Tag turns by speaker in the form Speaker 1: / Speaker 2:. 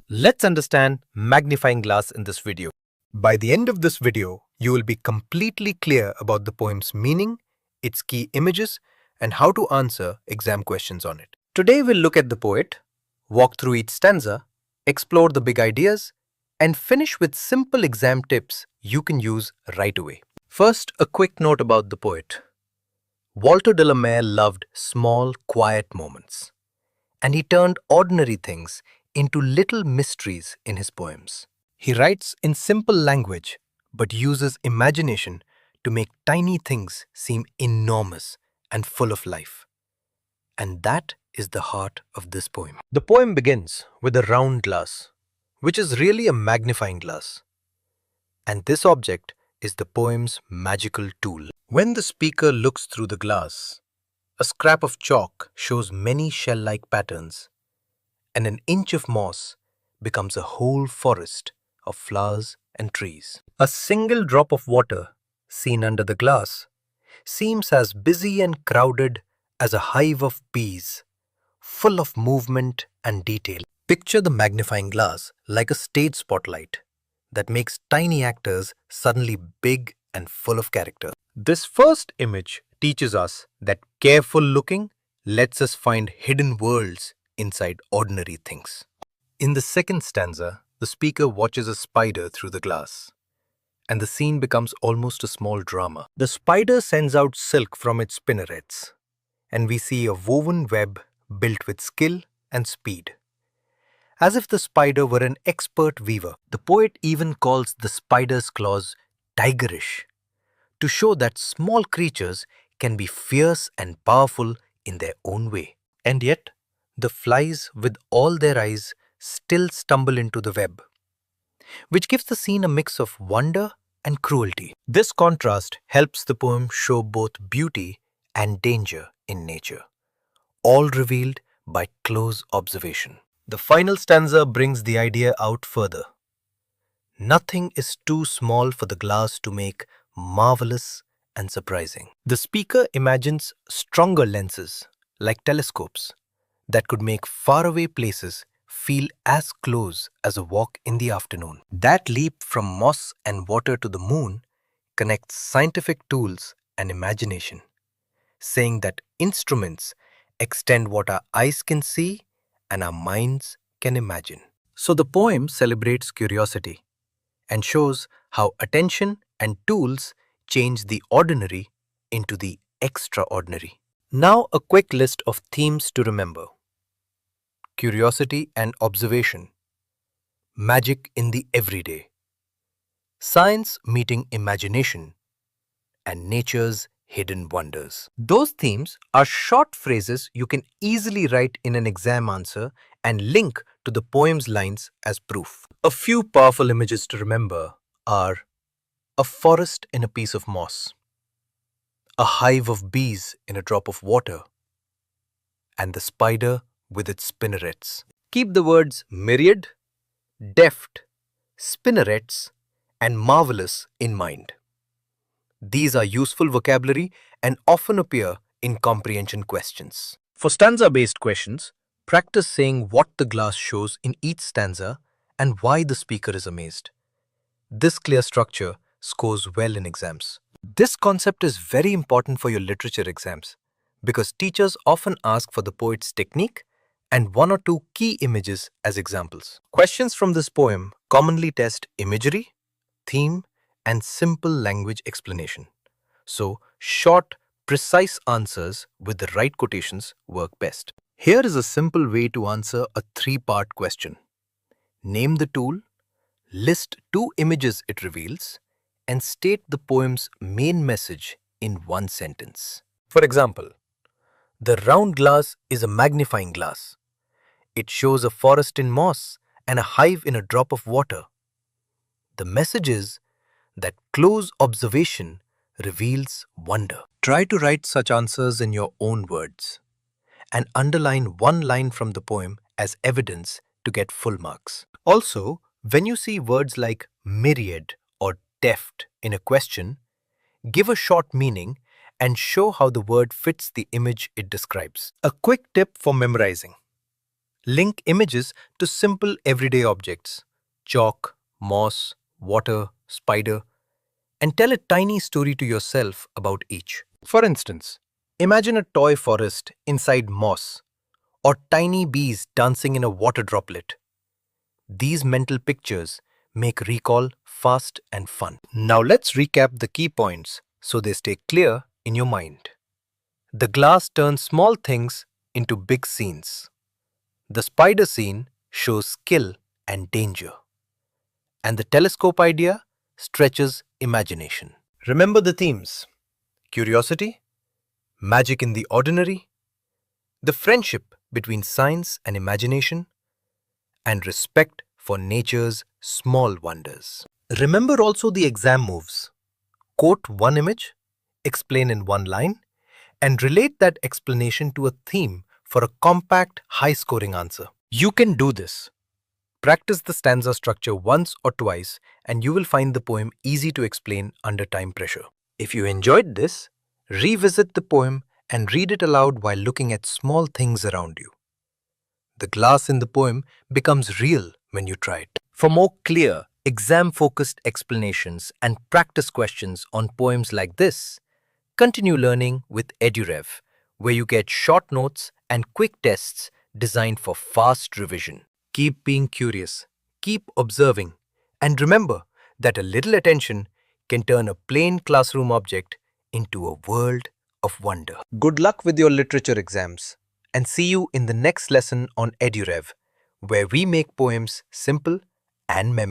Speaker 1: Let's understand magnifying glass in this video.
Speaker 2: By the end of this video, you will be completely clear about the poem's meaning, its key images, and how to answer exam questions on it.
Speaker 1: Today we'll look at the poet, walk through each stanza, explore the big ideas, and finish with simple exam tips you can use right away. First, a quick note about the poet. Walter de la Mare loved small, quiet moments, and he turned ordinary things into little mysteries in his poems. He writes in simple language, but uses imagination to make tiny things seem enormous and full of life. And that is the heart of this poem. The poem begins with a round glass, which is really a magnifying glass. And this object is the poem's magical tool. When the speaker looks through the glass, a scrap of chalk shows many shell-like patterns, and an inch of moss becomes a whole forest of flowers and trees. A single drop of water seen under the glass seems as busy and crowded as a hive of bees, full of movement and detail. Picture the magnifying glass like a stage spotlight that makes tiny actors suddenly big and full of character. This first image teaches us that careful looking lets us find hidden worlds inside ordinary things. In the second stanza, the speaker watches a spider through the glass, and the scene becomes almost a small drama. The spider sends out silk from its spinnerets, and we see a woven web built with skill and speed. As if the spider were an expert weaver, the poet even calls the spider's claws tigerish, to show that small creatures can be fierce and powerful in their own way. And yet, the flies with all their eyes still stumble into the web, which gives the scene a mix of wonder and cruelty. This contrast helps the poem show both beauty and danger in nature, all revealed by close observation. The final stanza brings the idea out further. Nothing is too small for the glass to make marvelous and surprising. The speaker imagines stronger lenses, like telescopes, that could make faraway places feel as close as a walk in the afternoon. That leap from moss and water to the moon connects scientific tools and imagination, saying that instruments extend what our eyes can see and our minds can imagine. So the poem celebrates curiosity and shows how attention and tools change the ordinary into the extraordinary. Now a quick list of themes to remember. Curiosity and observation, magic in the everyday, science meeting imagination, and nature's hidden wonders. Those themes are short phrases you can easily write in an exam answer and link to the poem's lines as proof. A few powerful images to remember are a forest in a piece of moss, a hive of bees in a drop of water, and the spider with its spinnerets. Keep the words myriad, deft, spinnerets, and marvelous in mind. These are useful vocabulary and often appear in comprehension questions. For stanza-based questions, practice saying what the glass shows in each stanza and why the speaker is amazed. This clear structure scores well in exams. This concept is very important for your literature exams because teachers often ask for the poet's technique and one or two key images as examples. Questions from this poem commonly test imagery, theme, and simple language explanation. So, short, precise answers with the right quotations work best. Here is a simple way to answer a three-part question. Name the tool, list two images it reveals, and state the poem's main message in one sentence. For example, the round glass is a magnifying glass. It shows a forest in moss and a hive in a drop of water. The message is that close observation reveals wonder. Try to write such answers in your own words and underline one line from the poem as evidence to get full marks. Also, when you see words like myriad or deft in a question, give a short meaning and show how the word fits the image it describes. A quick tip for memorizing.
Speaker 2: Link images to simple everyday objects, chalk, moss, water, spider, and tell a tiny story to yourself about each. For instance, imagine a toy forest inside moss or tiny bees dancing in a water droplet. These mental pictures make recall fast and fun. Now let's recap the key points so they stay clear in your mind. The glass turns small things into big scenes. The spider scene shows skill and danger. And the telescope idea stretches imagination. Remember the themes: curiosity, magic in the ordinary, the friendship between science and imagination, and respect for nature's small wonders. Remember also the exam moves. Quote one image, explain in one line, and relate that explanation to a theme for a compact, high-scoring answer. You can do this. Practice the stanza structure once or twice, and you will find the poem easy to explain under time pressure. If you enjoyed this, revisit the poem and read it aloud while looking at small things around you. The glass in the poem becomes real when you try it. For more clear, exam-focused explanations and practice questions on poems like this, continue learning with EduRev, where you get short notes and quick tests designed for fast revision. Keep being curious, keep observing, and remember that a little attention can turn a plain classroom object into a world of wonder. Good luck with your literature exams, and see you in the next lesson on EduRev, where we make poems simple and memorable.